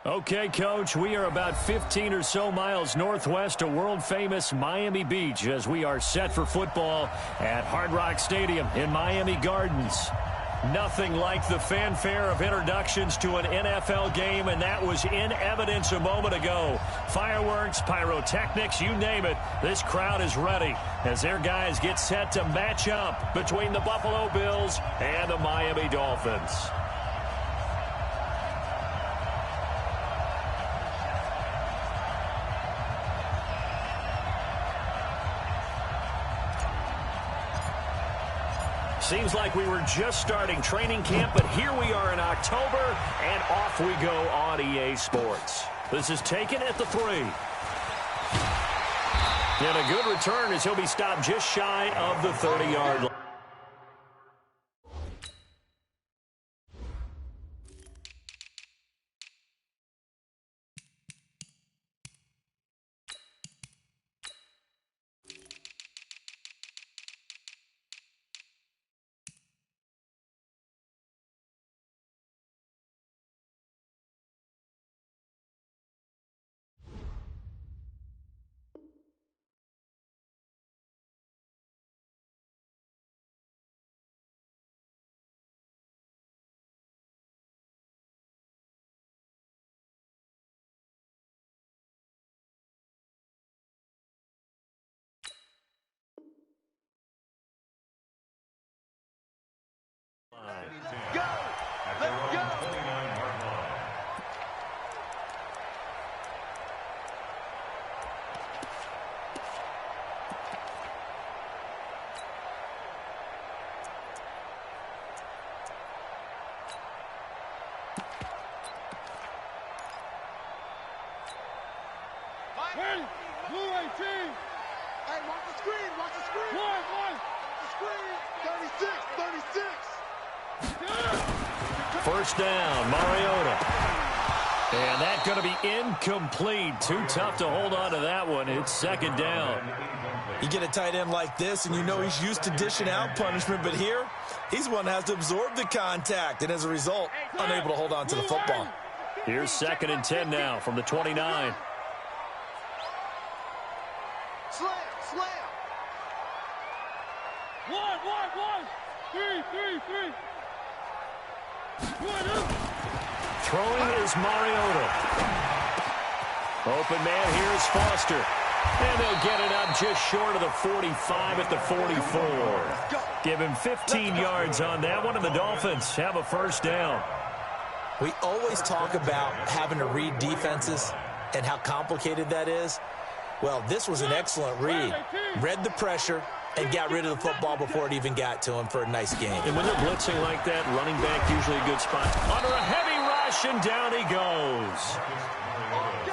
Okay, Coach, we are about 15 or so miles northwest of world-famous Miami Beach as we are set for football at Hard Rock Stadium in Miami Gardens. Nothing like the fanfare of introductions to an NFL game, and that was in evidence a moment ago. Fireworks, pyrotechnics, you name it. This crowd is ready as their guys get set to match up between the Buffalo Bills and the Miami Dolphins. Seems like we were just starting training camp, but here we are in October, and off we go on EA Sports. This is taken at the 3. And a good return as he'll be stopped just shy of the 30-yard line. Go! Let's go! Ready? Blue 18. Hey, watch the screen, watch the screen. One. Watch the screen. 36. First down, Mariota. And that's going to be incomplete. Too tough to hold on to that one. It's second down. You get a tight end like this, and you know he's used to dishing out punishment, but here, he's one that has to absorb the contact, and as a result, unable to hold on to the football. Here's 2nd and 10 now from the 29. Slam. One. Three. Throwing is Mariota. Open man here is Foster. And they'll get it up just short of the 45 at the 44. Give him 15 yards on that one, and the Dolphins have a first down. We always talk about having to read defenses and how complicated that is. Well, this was an excellent read. Read the pressure and got rid of the football before it even got to him for a nice game. And when they're blitzing like that, running back usually a good spot. Under a heavy rush, and down he goes.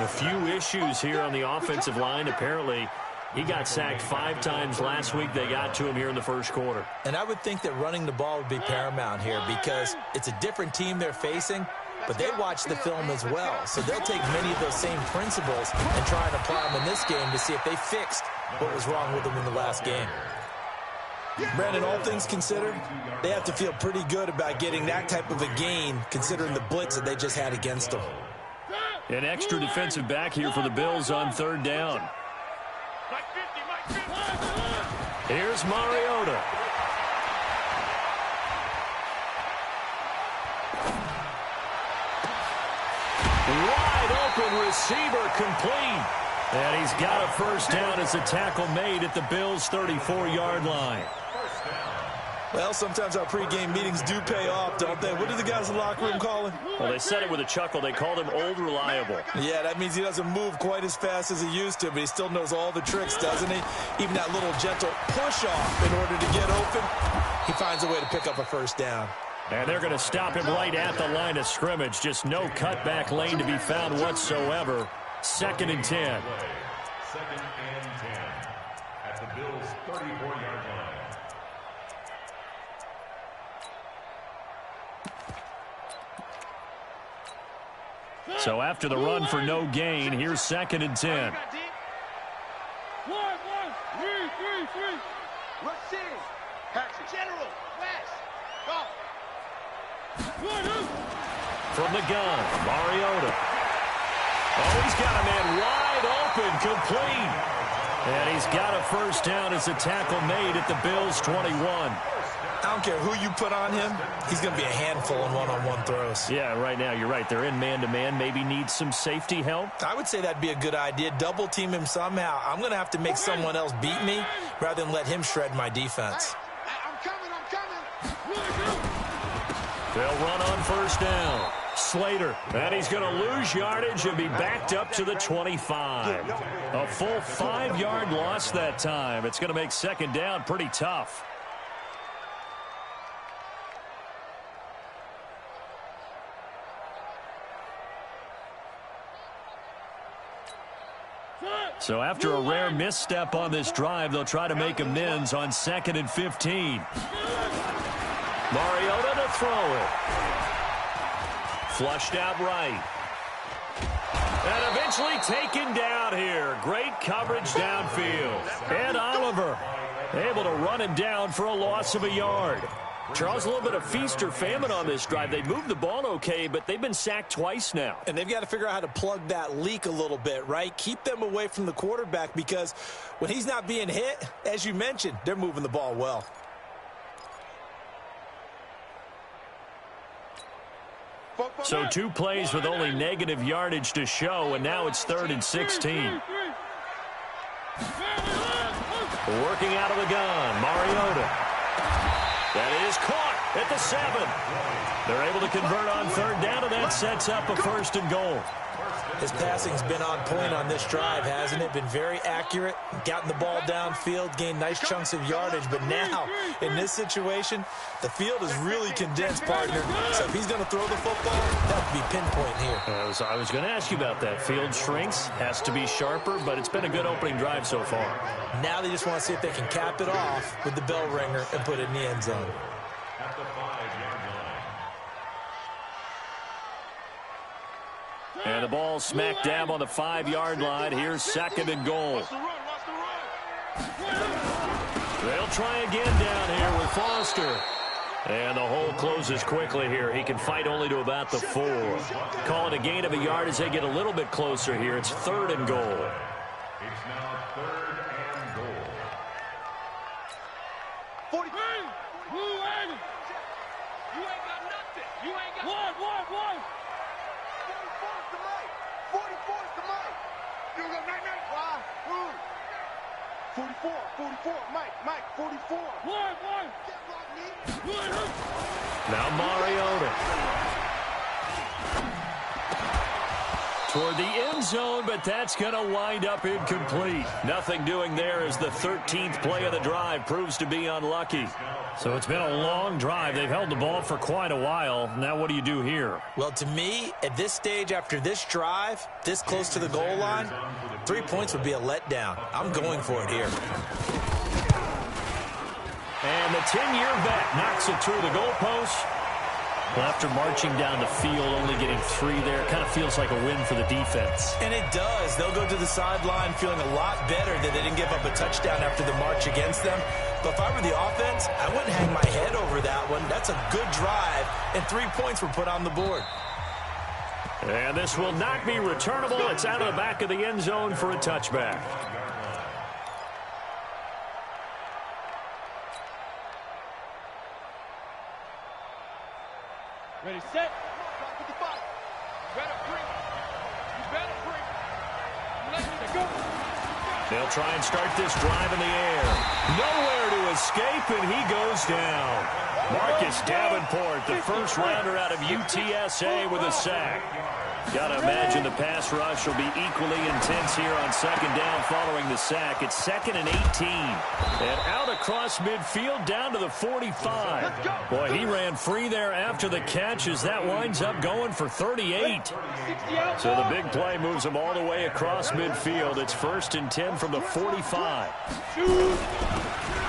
A few issues here on the offensive line. Apparently, he got sacked 5 times last week. They got to him here in the first quarter. And I would think that running the ball would be paramount here because it's a different team they're facing, but they watch the film as well. So they'll take many of those same principles and try and apply them in this game to see if they fixed what was wrong with them in the last game. Brandon, all things considered, they have to feel pretty good about getting that type of a gain considering the blitz that they just had against them. An extra defensive back here for the Bills on 3rd down. Here's Mariota. Wide open receiver complete. And he's got a first down as a tackle made at the Bills' 34-yard line. Well, sometimes our pregame meetings do pay off, don't they? What do the guys in the locker room call him? Well, they said it with a chuckle. They called him Old Reliable. Yeah, that means he doesn't move quite as fast as he used to, but he still knows all the tricks, doesn't he? Even that little gentle push-off in order to get open, he finds a way to pick up a first down. And they're going to stop him right at the line of scrimmage. Just no cutback lane to be found whatsoever. 2nd and 10. 2nd and 10 at the Bills' 34-yard line. So after the run for no gain, here's 2nd and 10. One. Three. Rush in. Action. General. West. Go. From the gun, Mariota. Oh, he's got a man wide open, complete. And he's got a first down as a tackle made at the Bills' 21. I don't care who you put on him, he's going to be a handful in one-on-one throws. Yeah, right now, you're right. They're in man-to-man. Maybe need some safety help. I would say that'd be a good idea. Double team him somehow. I'm going to have to make someone else beat me rather than let him shred my defense. I'm coming. They'll run on first down. Slater, and he's going to lose yardage and be backed up to the 25. A full 5-yard loss that time. It's going to make second down pretty tough. So after a rare misstep on this drive, they'll try to make amends on 2nd and 15. Mariota to throw it. Flushed out right. And eventually taken down here. Great coverage downfield. Ed Oliver able to run him down for a loss of a yard. Charles, a little bit of feast or famine on this drive. They moved the ball okay, but they've been sacked twice now. And they've got to figure out how to plug that leak a little bit, right? Keep them away from the quarterback because when he's not being hit, as you mentioned, they're moving the ball well. So 2 plays with only negative yardage to show, and now it's 3rd and 16. Working out of the gun, Mariota. That is caught at the 7. They're able to convert on 3rd down, and that sets up a 1st and goal. His passing's been on point on this drive, hasn't it? Been very accurate, gotten the ball downfield, gained nice chunks of yardage. But now, in this situation, the field is really condensed, partner. So if he's going to throw the football, that would be pinpoint here. I was going to ask you about that. Field shrinks, has to be sharper, but it's been a good opening drive so far. Now they just want to see if they can cap it off with the bell ringer and put it in the end zone. At the 5-yard line. And the ball smack dab on the 5-yard line. Here's 2nd and goal. They'll try again down here with Foster. And the hole closes quickly here. He can fight only to about the 4. Call it a gain of a yard as they get a little bit closer here. It's 3rd and goal. It's now 3rd and goal. 40. Blue 80. You ain't got nothing. You ain't got 1. 44 is the mic. You go night. Why? Who? 44, Mike, 44. 1. Now Mariota. Toward the end zone, but that's going to wind up incomplete. Nothing doing there as the 13th play of the drive proves to be unlucky. So it's been a long drive. They've held the ball for quite a while. Now what do you do here? Well, to me, at this stage after this drive, this close to the goal line, 3 points would be a letdown. I'm going for it here. And the 10-year vet knocks it through the goalpost. Well, after marching down the field, only getting 3 there, kind of feels like a win for the defense. And it does. They'll go to the sideline feeling a lot better that they didn't give up a touchdown after the march against them. But if I were the offense, I wouldn't hang my head over that one. That's a good drive, and 3 points were put on the board. And this will not be returnable. It's out of the back of the end zone for a touchback. Ready, set. You better bring. Let's go. They'll try and start this drive in the air. Nowhere to escape, and he goes down. Marcus Davenport, the first rounder out of UTSA with a sack. Got to imagine the pass rush will be equally intense here on 2nd down following the sack. It's 2nd and 18. And out across midfield down to the 45. Boy, he ran free there after the catch as that winds up going for 38. So the big play moves him all the way across midfield. It's 1st and 10 from the 45.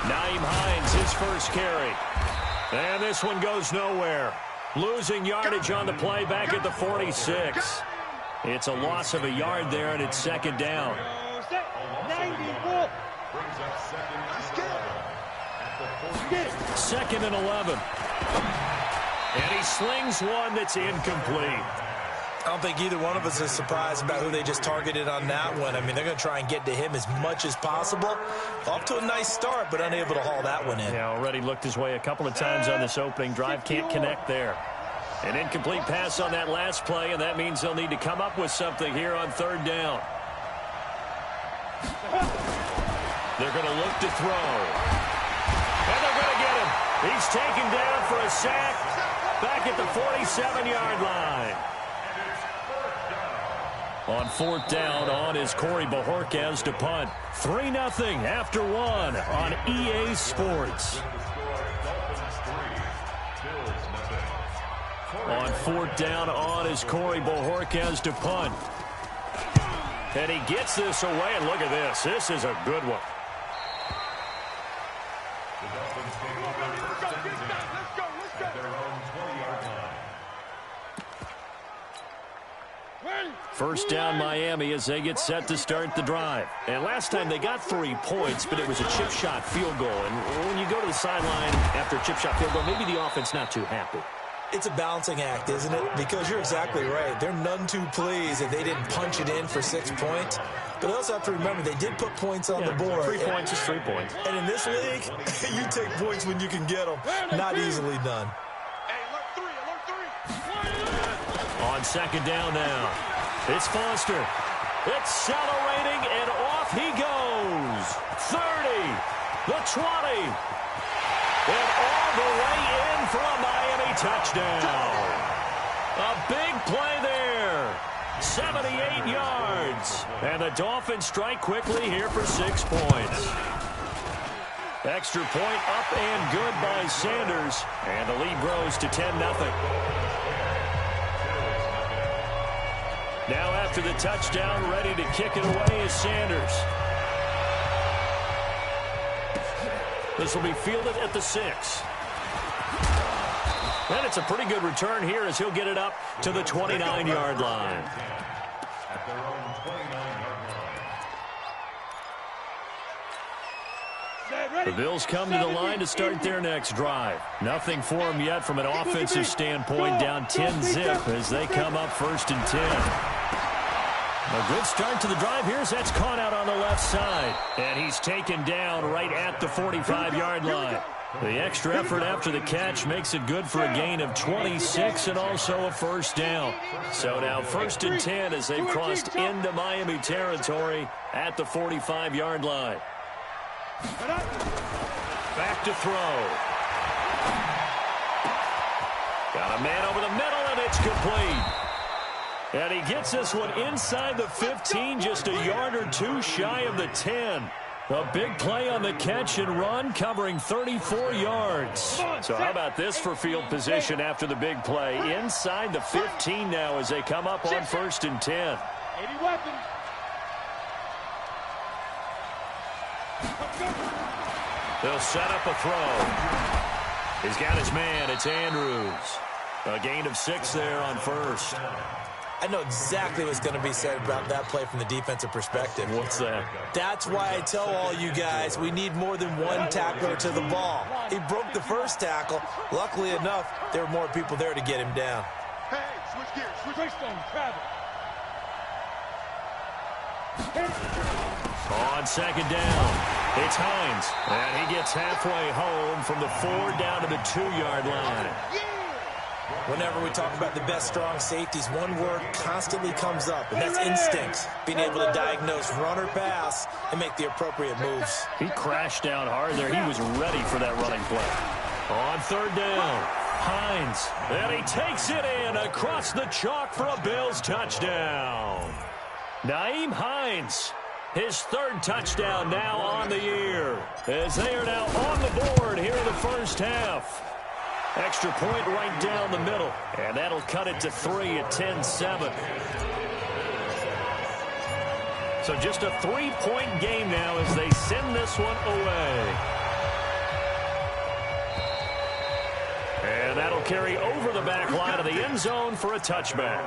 Nyheim Hines, his first carry. And this one goes nowhere. Losing yardage on the play back at the 46. It's a loss of a yard there, and it's 2nd down. 94. 2nd and 11. And he slings one that's incomplete. I don't think either one of us is surprised about who they just targeted on that one. I mean, they're going to try and get to him as much as possible. Off to a nice start, but unable to haul that one in. Yeah, already looked his way a couple of times on this opening drive. Can't connect there. An incomplete pass on that last play, and that means they'll need to come up with something here on third down. They're going to look to throw. And they're going to get him. He's taken down for a sack back at the 47-yard line. On fourth down, on is Corey Bojorquez to punt. 3-0 after one on EA Sports. On fourth down, on is Corey Bojorquez to punt. And he gets this away, and look at this. This is a good one. First down, Miami, as they get set to start the drive. And last time they got 3 points, but it was a chip shot field goal. And when you go to the sideline after a chip shot field goal, maybe the offense not too happy. It's a balancing act, isn't it? Because you're exactly right. They're none too pleased if they didn't punch it in for 6 points. But they also have to remember they did put points on the board. 3 points is 3 points. And in this league, you take points when you can get them. Not easily done. On second down now. It's Foster. Accelerating, and off he goes. 30, the 20, and all the way in for a Miami touchdown. A big play there. 78 yards. And the Dolphins strike quickly here for 6 points. Extra point up and good by Sanders. And the lead grows to 10-0. Now after the touchdown, ready to kick it away is Sanders. This will be fielded at the 6. And it's a pretty good return here as he'll get it up to the 29-yard line. At their own 29-yard line. The Bills come to the line to start their next drive. Nothing for them yet from an offensive standpoint, down 10-0 as they come up 1st and 10. A good start to the drive. Here's that's caught out on the left side. And he's taken down right at the 45-yard line. The extra effort after the catch makes it good for a gain of 26 and also a first down. So now 1st and 10 as they've crossed into Miami territory at the 45-yard line. Back to throw. Got a man over the middle, and it's complete. And he gets this one inside the 15, just a yard or 2 shy of the 10. A big play on the catch and run, covering 34 yards. So how about this for field position after the big play? Inside the 15 now as they come up on 1st and 10. 80 weapons. They'll set up a throw. He's got his man. It's Andrews. A gain of 6 there on 1st. I know exactly what's going to be said about that play from the defensive perspective. What's that? That's why I tell all you guys we need more than one tackler to the ball. He broke the first tackle. Luckily enough, there were more people there to get him down. Hey, switch gears. Switch Greystone, travel. On second down, it's Hines. And he gets halfway home from the 4 down to the 2-yard line. Whenever we talk about the best strong safeties, one word constantly comes up, and that's instincts. Being able to diagnose run or pass and make the appropriate moves. He crashed down hard there. He was ready for that running play. On 3rd down, Hines. And he takes it in across the chalk for a Bills touchdown. Nyheim Hines, his 3rd touchdown now on the year, as they are now on the board here in the first half. Extra point right down the middle, and that'll cut it to 3 at 10-7. So just a 3-point game now as they send this one away. And that'll carry over the back line of the end zone for a touchback.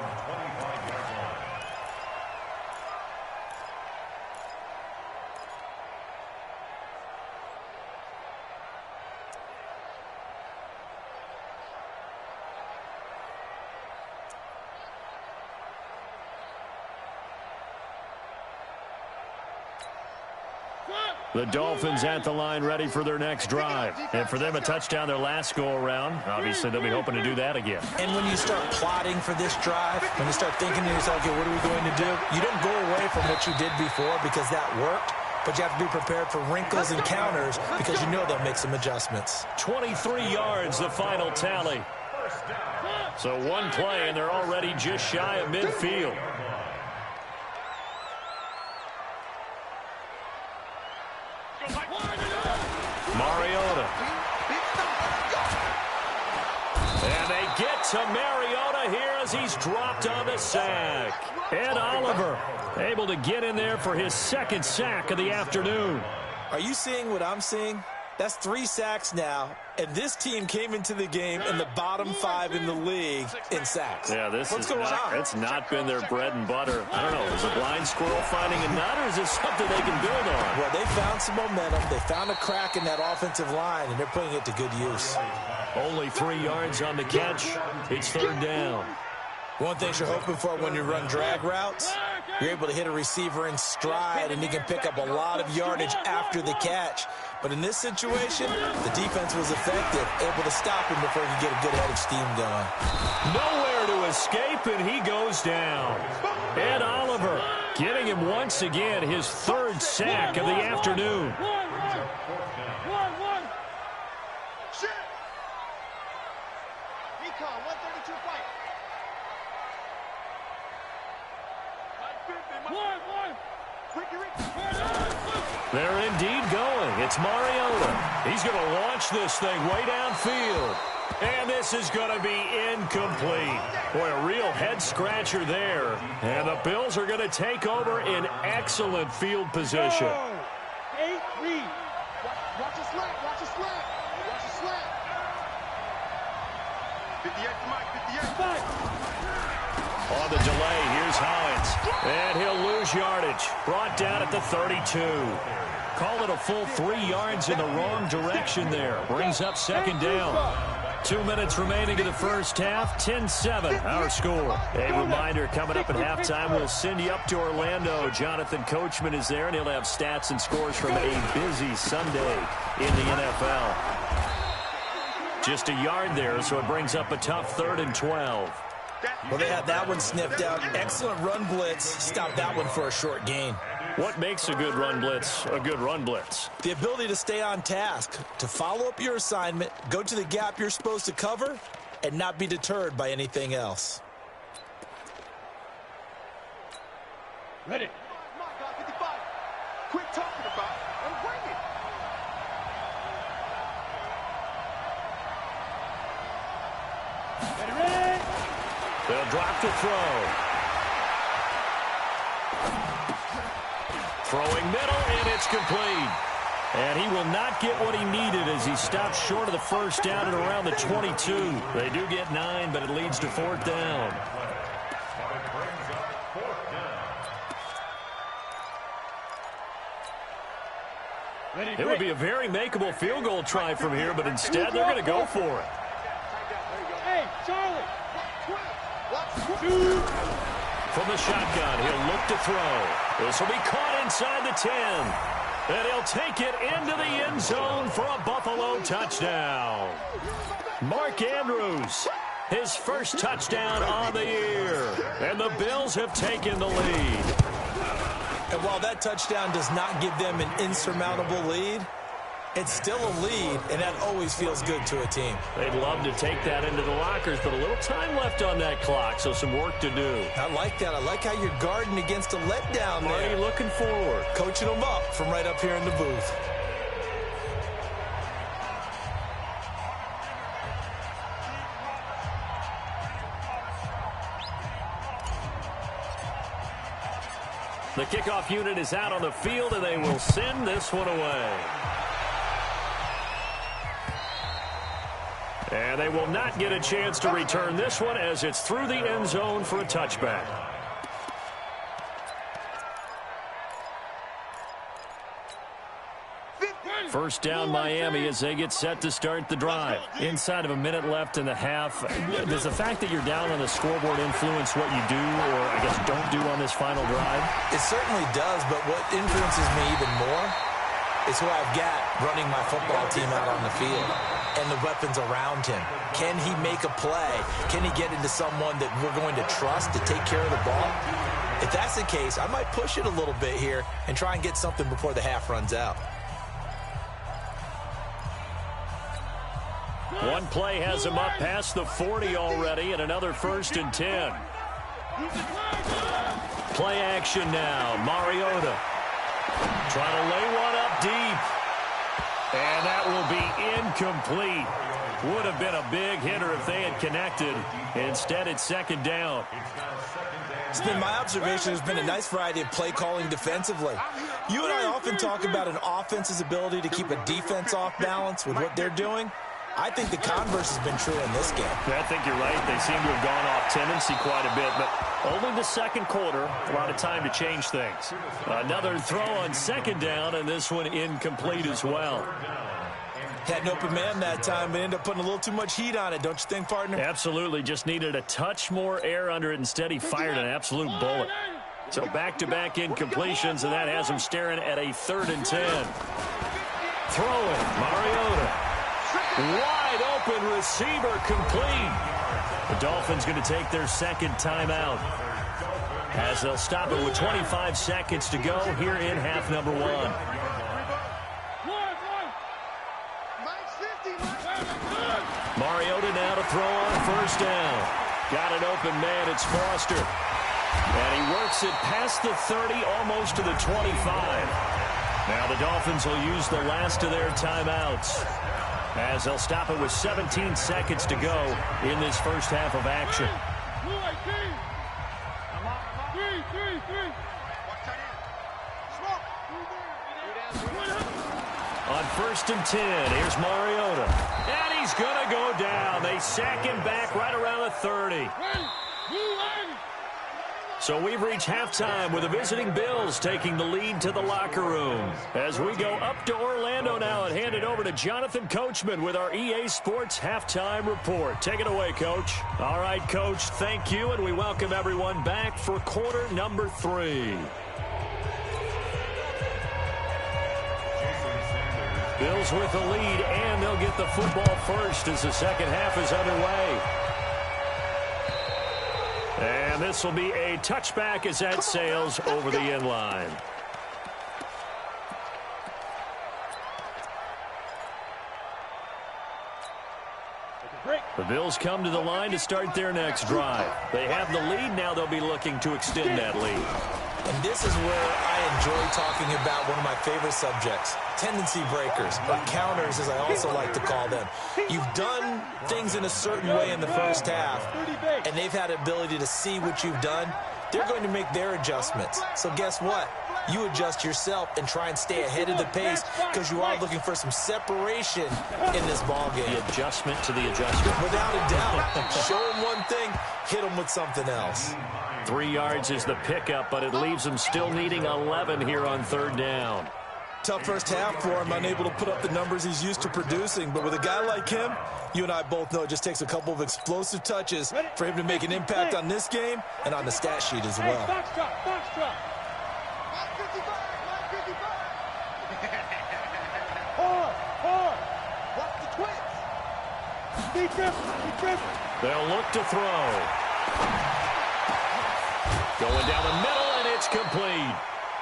The Dolphins at the line ready for their next drive. And for them, a touchdown their last go-around. Obviously, they'll be hoping to do that again. And when you start plotting for this drive, when you start thinking to yourself, okay, what are we going to do? You don't go away from what you did before because that worked. But you have to be prepared for wrinkles and counters because you know they'll make some adjustments. 23 yards, the final tally. So one play, and they're already just shy of midfield. Mariota. And they get to Mariota here as he's dropped on the sack. Ed Oliver able to get in there for his second sack of the afternoon. Are you seeing what I'm seeing? That's 3 sacks now, and this team came into the game in the bottom 5 in the league in sacks. Yeah, What's going on? It's not been their bread and butter. I don't know, is a blind squirrel finding a nut, or is this something they can build on? Well, they found some momentum. They found a crack in that offensive line, and they're putting it to good use. Only 3 yards on the catch. It's third down. One thing you're hoping for when you run drag routes, you're able to hit a receiver in stride, and he can pick up a lot of yardage after the catch. But in this situation, the defense was effective, able to stop him before he could get a good head of steam going. Nowhere to escape, and he goes down. Ed Oliver getting him once again his third sack of the afternoon. Recon, 132 fight. They're indeed going. It's Mariota. He's going to launch this thing way downfield. And this is going to be incomplete. Boy, a real head-scratcher there. And the Bills are going to take over in excellent field position. 8-3. Watch the slant, watch the slant. Watch the slant. 58 to Mike, 58. On the delay, here's Hines. And he'll lose yardage. Brought down at the 32. Call it a full 3 yards in the wrong direction there. Brings up second down. 2 minutes remaining in the first half. 10-7, our score. A reminder, coming up at halftime, we'll send you up to Orlando. Jonathan Coachman is there, and he'll have stats and scores from a busy Sunday in the NFL. Just a yard there, so it brings up a tough 3rd and 12. Well, they had that one sniffed out. Excellent run blitz. Stopped that one for a short gain. What makes a good run blitz a good run blitz? The ability to stay on task, to follow up your assignment, go to the gap you're supposed to cover, and not be deterred by anything else. Ready. My God, 55. Quit talking about it and bring it. Ready. They'll drop to throw. Throwing middle, and it's complete. And he will not get what he needed as he stops short of the first down at around the 22. They do get 9, but it leads to 4th down. Ready. It would be a very makeable field goal try from here, but instead they're going to go for it. Hey, Charlie. From the shotgun, he'll look to throw. This will be caught inside the 10. And he'll take it into the end zone for a Buffalo touchdown. Mark Andrews, his first touchdown on the year. And the Bills have taken the lead. And while that touchdown does not give them an insurmountable lead, it's still a lead, and that always feels good to a team. They'd love to take that into the lockers, but a little time left on that clock, so some work to do. I like that. I like how you're guarding against a letdown there. Already looking forward. Coaching them up from right up here in the booth. The kickoff unit is out on the field, and they will send this one away. And they will not get a chance to return this one as it's through the end zone for a touchback. First down Miami as they get set to start the drive. Inside of a minute left in the half. Does the fact that you're down on the scoreboard influence what you do or, I guess, don't do on this final drive? It certainly does, but what influences me even more is who I've got running my football team out on the field and the weapons around him. Can he make a play? Can he get into someone that we're going to trust to take care of the ball? If that's the case, I might push it a little bit here and try and get something before the half runs out. One play has him up past the 40 already, and another 1st and 10. Play action now. Mariota trying to lay one up deep. And that will be incomplete. Would have been a big hitter if they had connected. Instead, it's 2nd down. It's been my observation there's been a nice variety of play calling defensively. You and I often talk about an offense's ability to keep a defense off balance with what they're doing. I think the converse has been true in this game. I think you're right. They seem to have gone off tendency quite a bit, but only the 2nd quarter. A lot of time to change things. Another throw on 2nd down, and this one incomplete as well. Had an open man that time, but ended up putting a little too much heat on it, don't you think, partner? Absolutely. Just needed a touch more air under it. Instead, he fired an absolute bullet. So back-to-back incompletions, and that has him staring at a 3rd and 10. Throwing, Mariota. Wide open receiver, complete. The Dolphins going to take their 2nd timeout as they'll stop it with 25 seconds to go here in half number 1. Mariota now to throw on 1st down. Got an open man, it's Foster. And he works it past the 30, almost to the 25. Now the Dolphins will use the last of their timeouts as they'll stop it with 17 seconds to go in this first half of action. On 1st and 10, here's Mariota. And he's going to go down. They sack him back right around the 30. So we've reached halftime with the visiting Bills taking the lead to the locker room. As we go up to Orlando now and hand it over to Jonathan Coachman with our EA Sports Halftime Report. Take it away, Coach. All right, Coach, thank you, and we welcome everyone back for quarter number 3. Bills with the lead, and they'll get the football first as the second half is underway. And this will be a touchback as that sails over the end line. The Bills come to the line to start their next drive. They have the lead. Now they'll be looking to extend that lead. And this is where I enjoy talking about one of my favorite subjects, tendency breakers, or counters as I also like to call them. You've done things in a certain way in the first half, and they've had the ability to see what you've done. They're going to make their adjustments. So guess what? You adjust yourself and try and stay ahead of the pace because you are looking for some separation in this ball game. The adjustment to the adjustment. Without a doubt. Show them one thing, hit them with something else. 3 yards is the pickup, but it leaves him still needing 11 here on 3rd down. Tough first half for him, unable to put up the numbers he's used to producing. But with a guy like him, you and I both know it just takes a couple of explosive touches for him to make an impact on this game and on the stat sheet as well. Box drop, box drop. Hard. Watch the twins. Be careful. They'll look to throw. Going down the middle, and it's complete.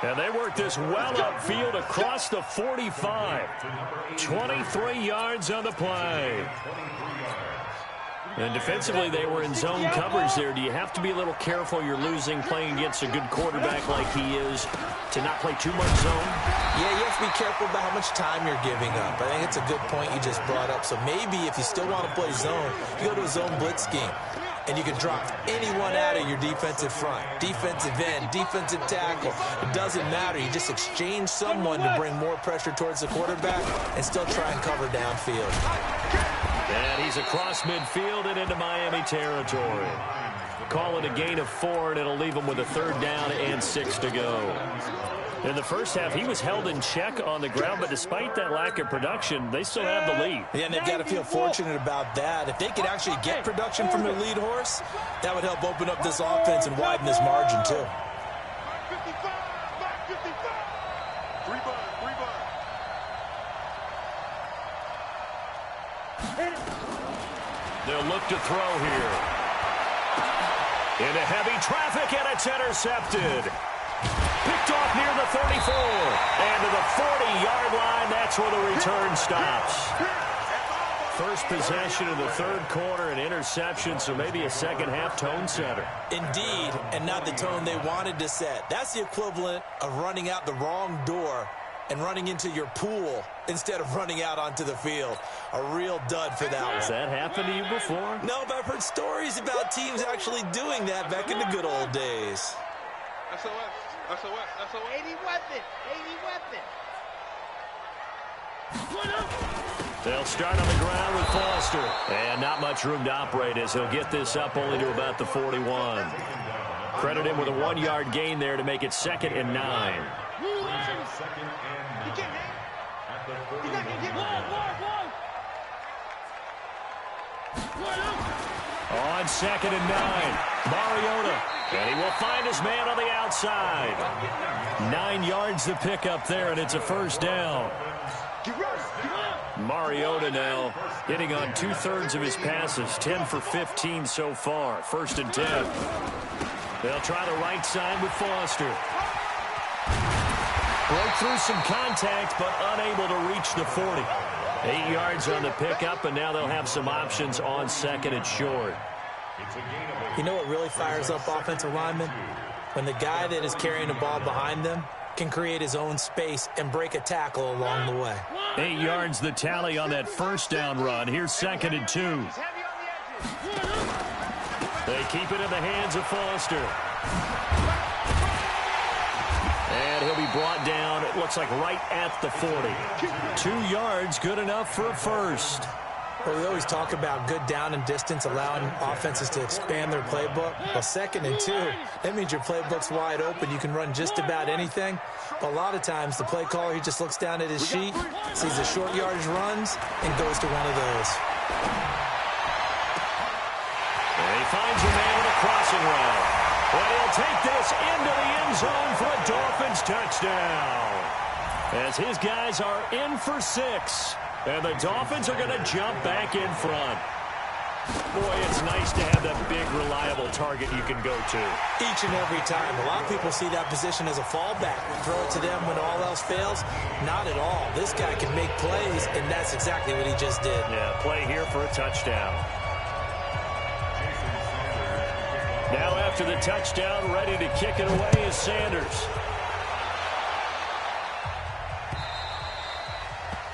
And they work this well upfield across the 45. 23 yards on the play. And defensively, they were in zone coverage there. Do you have to be a little careful? You're losing playing against a good quarterback like he is to not play too much zone? Yeah, you have to be careful about how much time you're giving up. I think it's a good point you just brought up. So maybe if you still want to play zone, you go to a zone blitz scheme. And you can drop anyone out of your defensive front, defensive end, defensive tackle. It doesn't matter. You just exchange someone to bring more pressure towards the quarterback and still try and cover downfield. And he's across midfield and into Miami territory. Call it a gain of 4, and it'll leave him with a 3rd down and 6 to go. In the first half, he was held in check on the ground, but despite that lack of production, they still have the lead. Yeah, and they've got to feel fortunate about that. If they could actually get production from their lead horse, that would help open up this offense and widen this margin, too. 55. 3 bud. They'll look to throw here. Into heavy traffic, and it's intercepted. Picked off near the 34. And to the 40-yard line, that's where the return stops. First possession of the third quarter, an interception, so maybe a second-half tone setter. Indeed, and not the tone they wanted to set. That's the equivalent of running out the wrong door and running into your pool instead of running out onto the field. A real dud for that one. Has that happened to you before? No, but I've heard stories about teams actually doing that back in the good old days. SOS, SOS, SOS. 80 weapon, 80 weapon. They'll start on the ground with Foster. And not much room to operate as he'll get this up only to about the 41. Credit him with a 1-yard gain there to make it 2nd and 9. On 2nd and 9, Mariota. And he will find his man on the outside. 9 yards to pick up there, and it's a first down. Mariota now hitting on 2/3 of his passes, 10 for 15 so far. 1st and 10. They'll try the right side with Foster. Broke through some contact, but unable to reach the 40. 8 yards on the pickup, and now they'll have some options on 2nd and short. You know what really fires up offensive linemen? When the guy that is carrying the ball behind them can create his own space and break a tackle along the way. 8 yards the tally on that first down run. Here's 2nd and 2. They keep it in the hands of Foster. And he'll be brought down, it looks like right at the 40. 2 yards, good enough for a first. Well, we always talk about good down and distance, allowing offenses to expand their playbook. Well, 2nd and 2, that means your playbook's wide open. You can run just about anything. But a lot of times, the play caller, he just looks down at his sheet, sees the short yardage runs, and goes to one of those. And he finds a man with a crossing route. And he'll take this into the end zone for a Dolphins touchdown. As his guys are in for 6. And the Dolphins are going to jump back in front. Boy, it's nice to have that big, reliable target you can go to. Each and every time. A lot of people see that position as a fallback. Throw it to them when all else fails. Not at all. This guy can make plays, and that's exactly what he just did. Yeah, play here for a touchdown. Now after the touchdown, ready to kick it away is Sanders.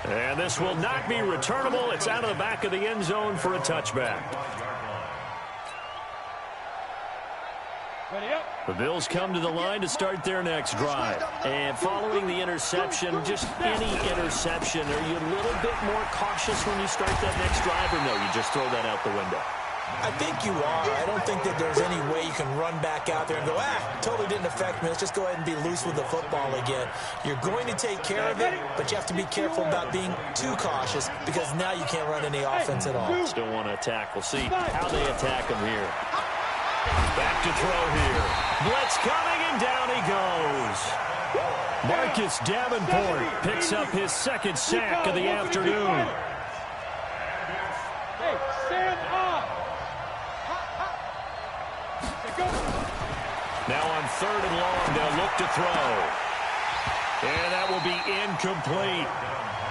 And this will not be returnable. It's out of the back of the end zone for a touchback. The Bills come to the line to start their next drive. And following the interception, just any interception, are you a little bit more cautious when you start that next drive, or no, you just throw that out the window? I think you are. I don't think that there's any way you can run back out there and go, totally didn't affect me. Let's just go ahead and be loose with the football again. You're going to take care of it, but you have to be careful about being too cautious because now you can't run any offense at all. Still want to attack. We'll see how they attack him here. Back to throw here. Blitz coming, and down he goes. Marcus Davenport picks up his 2nd sack of the afternoon. Hey, stand up. Now on 3rd and long, they'll look to throw. And that will be incomplete.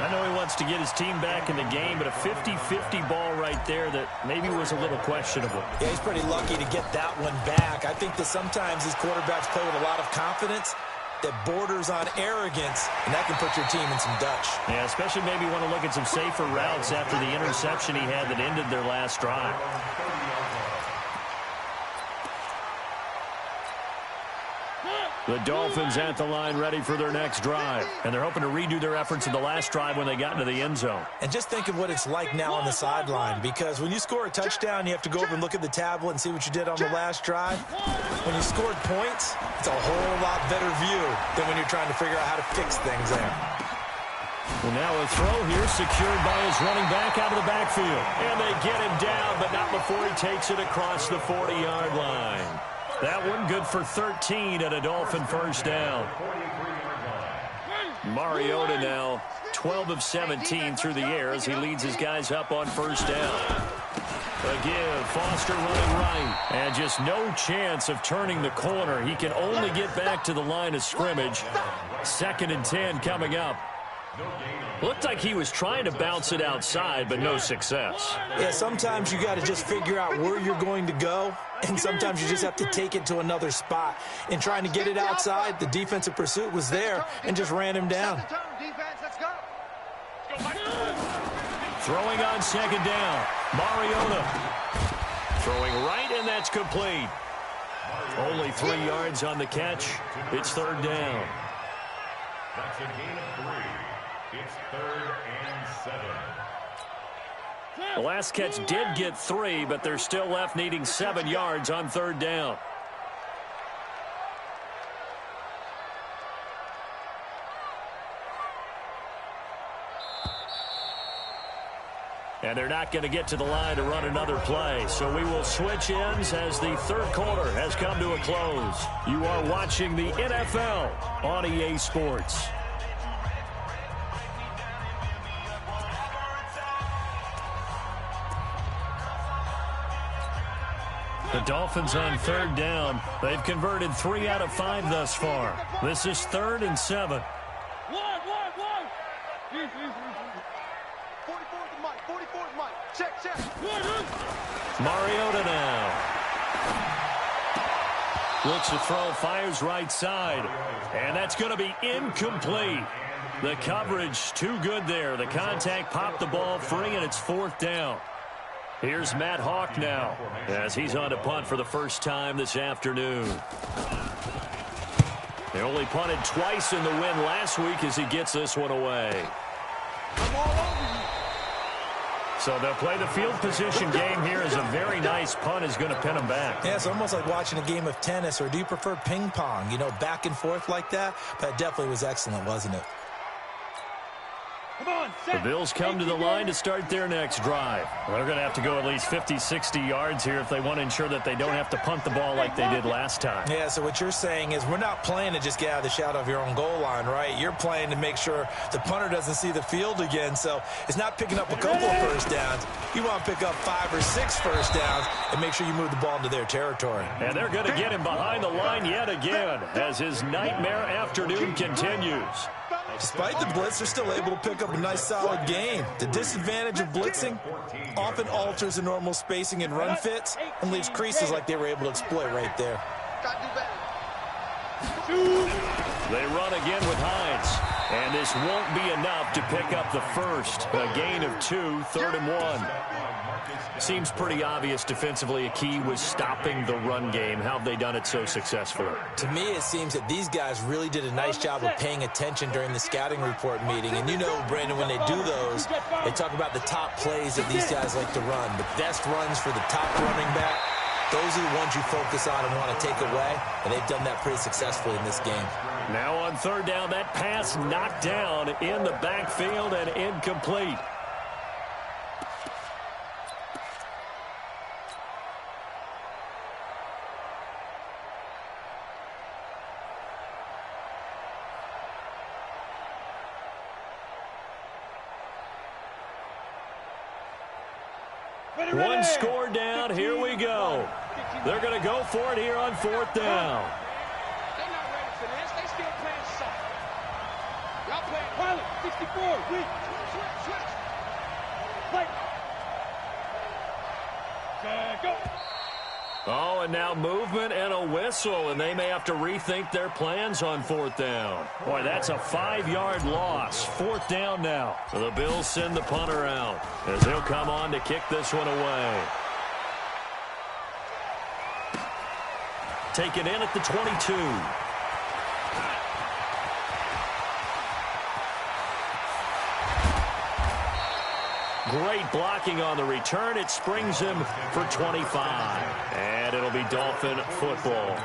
I know he wants to get his team back in the game, but a 50-50 ball right there that maybe was a little questionable. Yeah, he's pretty lucky to get that one back. I think that sometimes these quarterbacks play with a lot of confidence that borders on arrogance, and that can put your team in some Dutch. Yeah, especially maybe want to look at some safer routes after the interception he had that ended their last drive. The Dolphins at the line ready for their next drive. And they're hoping to redo their efforts in the last drive when they got into the end zone. And just think of what it's like now on the sideline, because when you score a touchdown, you have to go over and look at the tablet and see what you did on the last drive. When you scored points, it's a whole lot better view than when you're trying to figure out how to fix things there. Well, now a throw here secured by his running back out of the backfield. And they get him down, but not before he takes it across the 40-yard line. That one good for 13 at a Dolphin first down. Mariota now 12 of 17 through the air as he leads his guys up on first down. A give, Foster running right, and just no chance of turning the corner. He can only get back to the line of scrimmage. 2nd and 10 coming up. Looked like he was trying to bounce it outside, but no success. Yeah, sometimes you got to just figure out where you're going to go, and sometimes you just have to take it to another spot. In trying to get it outside, the defensive pursuit was there and just ran him down. Throwing on 2nd down, Mariota. Throwing right, and that's complete. Only 3 yards on the catch. It's 3rd down. That's a gain of 3. It's 3rd and 7. The last catch did get 3, but they're still left needing 7 yards on 3rd down. And they're not going to get to the line to run another play. So we will switch ends as the 3rd quarter has come to a close. You are watching the NFL on EA Sports. The Dolphins on 3rd down. They've converted 3 out of 5 thus far. This is 3rd and 7. 44's Mike. Check. Mariota now. Looks to throw, fires right side. And that's going to be incomplete. The coverage too good there. The contact popped the ball free, and it's 4th down. Here's Matt Hawk now as he's on to punt for the first time this afternoon. They only punted twice in the win last week as he gets this one away. So they'll play the field position game here as a very nice punt is going to pin them back. Yeah, it's almost like watching a game of tennis, or do you prefer ping pong? You know, back and forth like that? But it definitely was excellent, wasn't it? The Bills come to the line to start their next drive. They're going to have to go at least 50, 60 yards here if they want to ensure that they don't have to punt the ball like they did last time. Yeah, so what you're saying is we're not playing to just get out of the shadow of your own goal line, right? You're playing to make sure the punter doesn't see the field again. So it's not picking up a couple of first downs. You want to pick up 5 or 6 first downs and make sure you move the ball into their territory. And they're going to get him behind the line yet again as his nightmare afternoon continues. Despite the blitz, they're still able to pick up a nice solid gain. The disadvantage of blitzing often alters the normal spacing and run fits and leaves creases like they were able to exploit right there. They run again with Hines, and this won't be enough to pick up the first. A gain of 2, 3rd and 1. Seems pretty obvious defensively a key was stopping the run game. How have they done it so successfully? To me, it seems that these guys really did a nice job of paying attention during the scouting report meeting. And you know, Brandon, when they do those, they talk about the top plays that these guys like to run. The best runs for the top running back, those are the ones you focus on and want to take away. And they've done that pretty successfully in this game. Now on 3rd down, that pass knocked down in the backfield and incomplete. One score down. Here we go. They're going to go for it here on 4th down. They're not ready for this. They still playing soft. Y'all playing pilot. 64. Switch. Play. Go. Oh, and now movement and a whistle, and they may have to rethink their plans on 4th down. Boy, that's a 5-yard loss. 4th down now. The Bills send the punter out as he'll come on to kick this one away. Taken in at the 22. Great blocking on the return. It springs him for 25. And it'll be Dolphin football.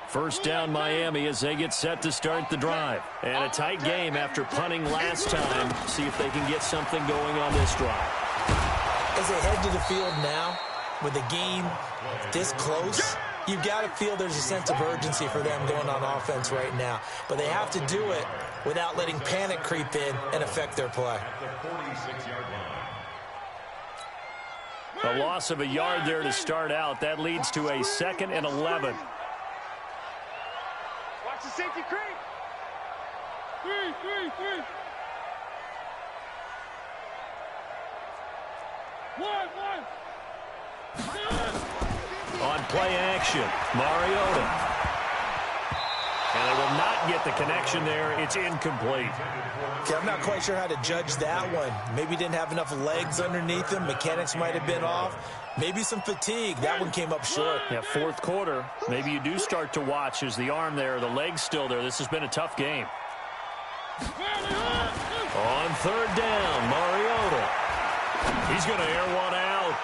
First down Miami as they get set to start the drive. And a tight game after punting last time. See if they can get something going on this drive. As they head to the field now, with the game this close, You've got to feel there's a sense of urgency for them going on offense right now. But they have to do it without letting panic creep in and affect their play. At the 46-yard line. A loss of a yard there to start out. That leads to a 2nd and 11. Watch the safety creep. Three. One. On play action, Mariota. And they will not get the connection there. It's incomplete. Okay, I'm not quite sure how to judge that one. Maybe didn't have enough legs underneath him. Mechanics might have been off. Maybe some fatigue. That one came up short. Yeah, fourth quarter. Maybe you do start to watch as the arm there, the leg's still there. This has been a tough game. On 3rd down, Mariota. He's going to air one out.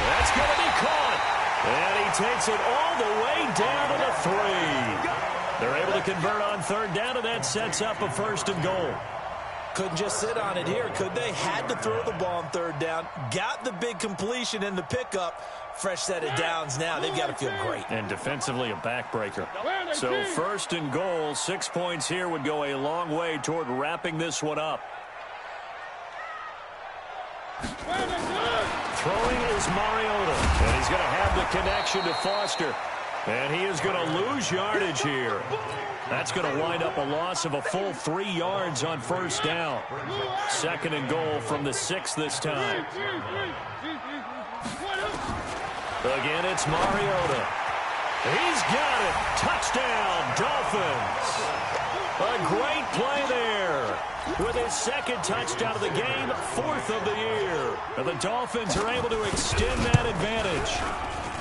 That's going to be caught. And he takes it all the way down to the 3. They're able to convert on 3rd down, and that sets up a 1st and goal. Couldn't just sit on it here, could they? Had to throw the ball on 3rd down. Got the big completion in the pickup. Fresh set of downs now. They've got to feel great. And defensively, a backbreaker. So 1st and goal, 6 points here would go a long way toward wrapping this one up. Throwing is Mariota. And he's going to have the connection to Foster. And he is going to lose yardage here. That's going to wind up a loss of a full 3 yards on 1st down. 2nd and goal from the 6 this time. Again, it's Mariota. He's got it. Touchdown, Dolphins. A great play there. With his 2nd touchdown of the game, 4th of the year. And the Dolphins are able to extend that advantage.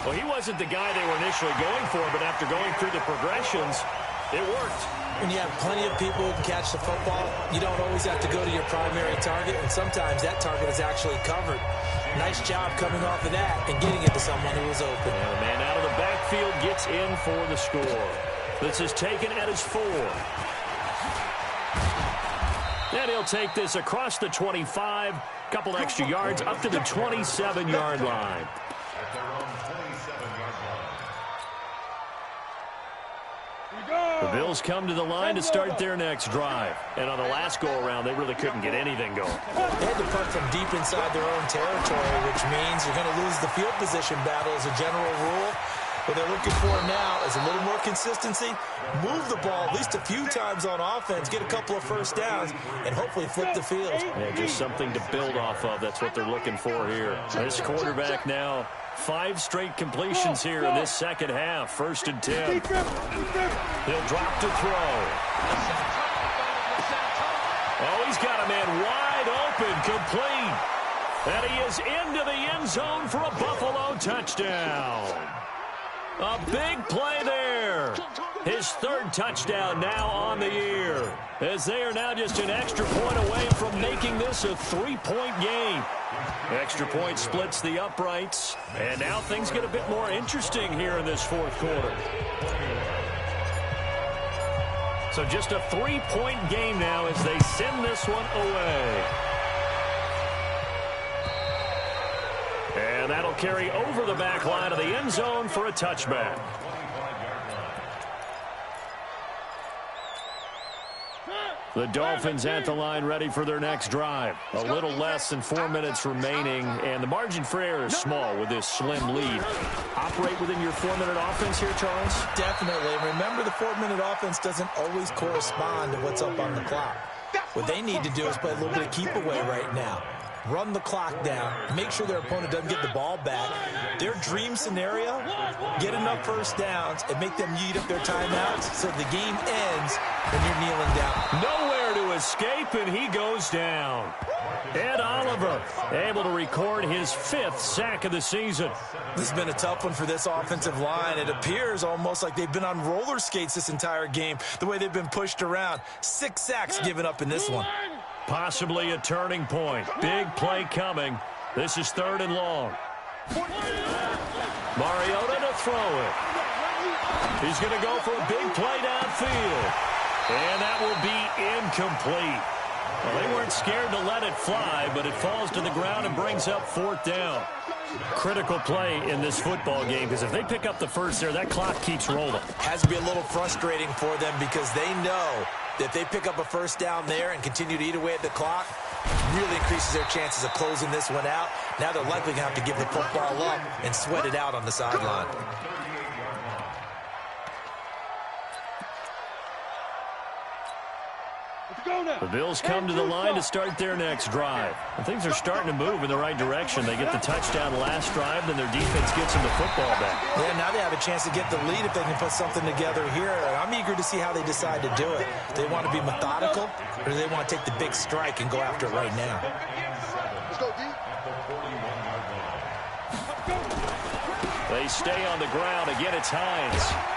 Well, he wasn't the guy they were initially going for, but after going through the progressions, it worked. When you have plenty of people who can catch the football, you don't always have to go to your primary target, and sometimes that target is actually covered. Nice job coming off of that and getting it to someone who was open. And the man out of the backfield gets in for the score. This is taken at his 4. And he'll take this across the 25, couple extra yards up to the 27-yard line. At their own 27-yard line. The Bills come to the line to start their next drive. And on the last go-around, they really couldn't get anything going. They had to punt from deep inside their own territory, which means you're going to lose the field position battle as a general rule. What they're looking for now is a little more consistency, move the ball at least a few times on offense, get a couple of 1st downs, and hopefully flip the field. Yeah, just something to build off of. That's what they're looking for here. This quarterback now, 5 straight completions here in this 2nd half. 1st and 10. He'll drop to throw. Oh, he's got a man wide open, complete. And he is into the end zone for a Buffalo touchdown. A big play there. His 3rd touchdown now on the year, as they are now just an extra point away from making this a 3-point game. Extra point splits the uprights, and now things get a bit more interesting here in this 4th quarter. So just a 3-point game now as they send this one away. And that'll carry over the back line of the end zone for a touchback. The Dolphins at the line ready for their next drive. A little less than 4 minutes remaining, and the margin for error is small with this slim lead. Operate within your 4-minute offense here, Charles? Definitely. Remember, the 4-minute offense doesn't always correspond to what's up on the clock. What they need to do is play a little bit of keep away right now. Run the clock down, make sure their opponent doesn't get the ball back. Their dream scenario, get enough 1st downs and make them eat up their timeouts so the game ends when you're kneeling down. Nowhere to escape, and he goes down. Ed Oliver able to record his 5th sack of the season. This has been a tough one for this offensive line. It appears almost like they've been on roller skates this entire game, the way they've been pushed around. 6 sacks given up in this one. Possibly a turning point. Big play coming. This is 3rd and long. Mariota to throw it. He's going to go for a big play downfield. And that will be incomplete. Well, they weren't scared to let it fly, but it falls to the ground and brings up 4th down. Critical play in this football game, because if they pick up the first there, that clock keeps rolling. Has to be a little frustrating for them because they know that if they pick up a first down there and continue to eat away at the clock, really increases their chances of closing this one out. Now they're likely going to have to give the football up and sweat it out on the sideline. The Bills come to the line to start their next drive. And things are starting to move in the right direction. They get the touchdown last drive, then their defense gets them the football back. Yeah, now they have a chance to get the lead if they can put something together here. I'm eager to see how they decide to do it. Do they want to be methodical, or do they want to take the big strike and go after it right now? Let's go, D. They stay on the ground. Again, it's Hines.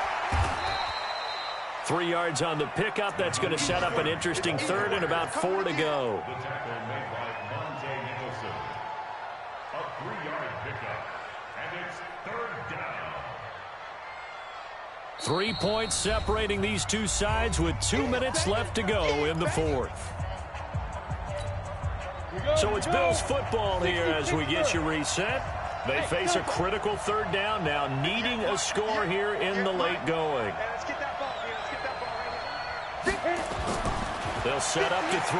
3 yards on the pickup. That's going to set up an interesting third and about 4 to go. The tackle made by jhontae04's. A 3-yard pickup. And it's third down. 3 points separating these two sides with 2 minutes left to go in the fourth. So it's Bills football here as we get you reset. They face a critical third down now, needing a score here in the late going. They'll set up to throw.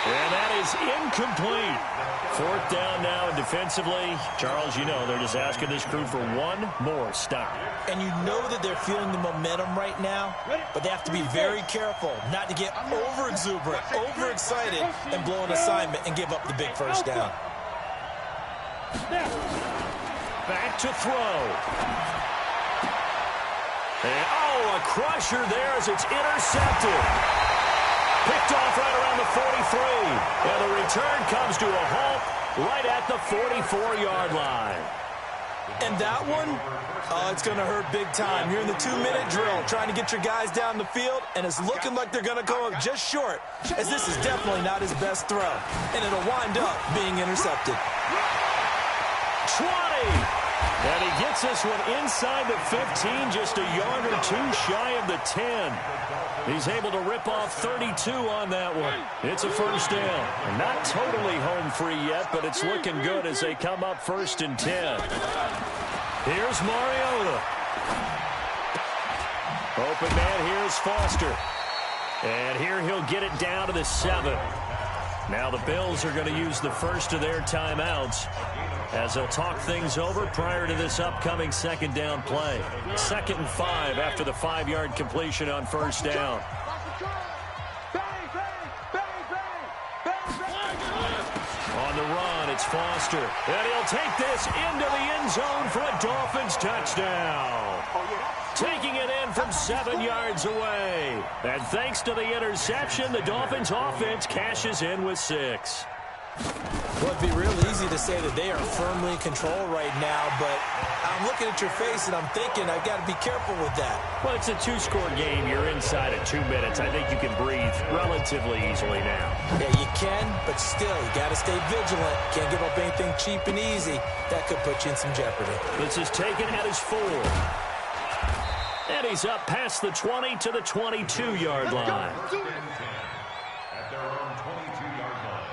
And that is incomplete. 4th down now, and defensively, Charles, you know, they're just asking this crew for one more stop. And you know that they're feeling the momentum right now, but they have to be very careful not to get over-exuberant, overexcited, and blow an assignment and give up the big first down. Back to throw. And, oh, a crusher there as it's intercepted. Picked off right around the 43. And the return comes to a halt right at the 44-yard line. And that one, it's going to hurt big time. You're in the 2-minute drill trying to get your guys down the field, and it's looking like they're going to go up just short, as this is definitely not his best throw. And it'll wind up being intercepted. 20. And he gets this one inside the 15, just a yard or two shy of the 10. He's able to rip off 32 on that one. It's a first down. Not totally home free yet, but it's looking good as they come up 1st and 10. Here's Mariota. Open man, here's Foster. And here he'll get it down to the 7. Now the Bills are going to use the first of their timeouts as they'll talk things over prior to this upcoming 2nd down play. 2nd and 5 after the 5-yard completion on 1st down. On the run, it's Foster. And he'll take this into the end zone for a Dolphins touchdown. Taking it in from 7 yards away. And thanks to the interception, the Dolphins offense cashes in with 6. Well, it'd be real easy to say that they are firmly in control right now, but I'm looking at your face and I'm thinking I've got to be careful with that. Well, it's a 2-score game. You're inside of 2 minutes. I think you can breathe relatively easily now. Yeah, you can, but still, you got to stay vigilant. Can't give up anything cheap and easy. That could put you in some jeopardy. This is taken at his 4. And he's up past the 20 to the 22-yard line. At their own 22-yard line.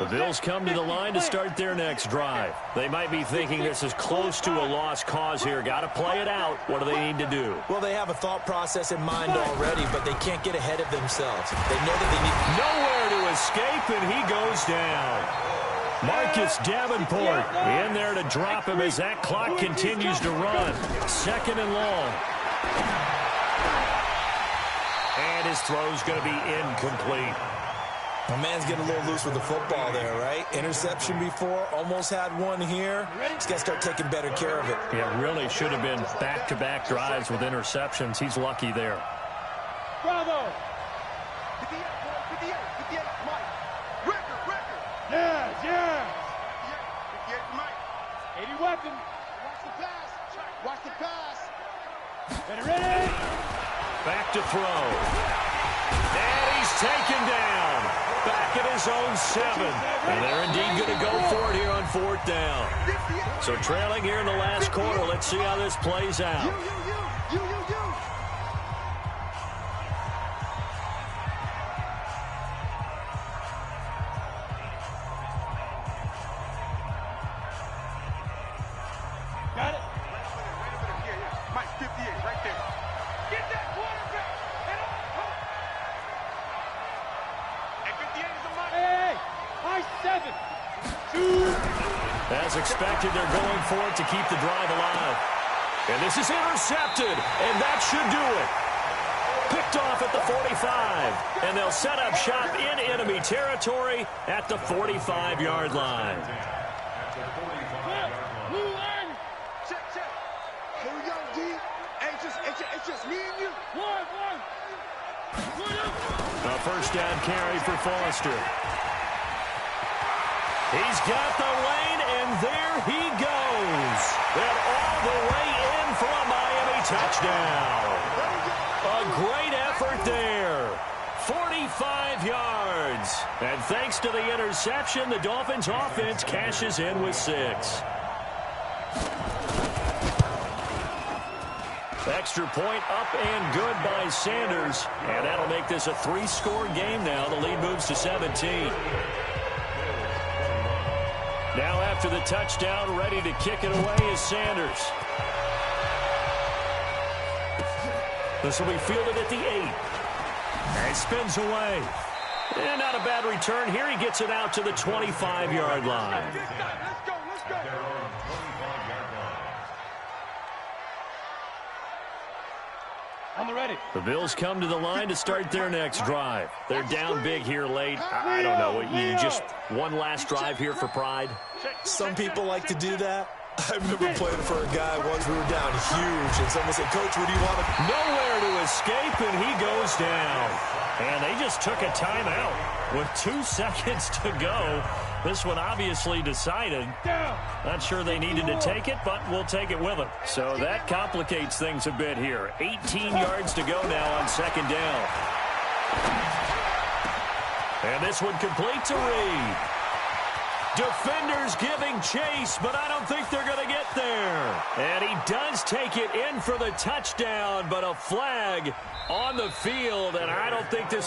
The Bills come to the line to start their next drive. They might be thinking this is close to a lost cause here. Got to play it out. What do they need to do? Well, they have a thought process in mind already, but they can't get ahead of themselves. They know that they need nowhere to escape, and he goes down. Marcus Davenport in there to drop him as that clock continues to run. 2nd and long. And his throw's going to be incomplete. My man's getting a little loose with the football there, right? Interception before, almost had one here. He's got to start taking better care of it. Yeah, really should have been back-to-back drives with interceptions. He's lucky there. Bravo! Yes! 80 weapons. Watch the pass. Ready? Back to throw. And he's taken down. Back at his own 7. And they're indeed going to go for it here on 4th down. So trailing here in the last quarter. Let's see how this plays out. As expected, they're going for it to keep the drive alive. And this is intercepted, and that should do it. Picked off at the 45, and they'll set up shop in enemy territory at the 45-yard line. Here we go, D. It's just me and you. A first down carry for Foster. He's got the lane, and there he goes. And all the way in for a Miami touchdown. A great effort there. 45 yards. And thanks to the interception, the Dolphins offense cashes in with 6. Extra point up and good by Sanders. And that'll make this a 3-score game now. The lead moves to 17. Now after the touchdown, ready to kick it away is Sanders. This will be fielded at the 8. And spins away. And not a bad return here. He gets it out to the 25-yard line. Let's go. I'm ready. The Bills come to the line to start their next drive. They're down big here late. I don't know. You just one last drive here for pride? Some people like to do that. I remember playing for a guy once we were down huge, and someone said, "Coach, what do you want to..." Nowhere to escape, and he goes down. And they just took a timeout with 2 seconds to go. This one obviously decided. Not sure they needed to take it, but we'll take it with them. So that complicates things a bit here. 18 yards to go now on second down. And this one complete to Reed. Defenders giving chase, but I don't think they're going to get there. And he does take it in for the touchdown, but a flag on the field, and I don't think this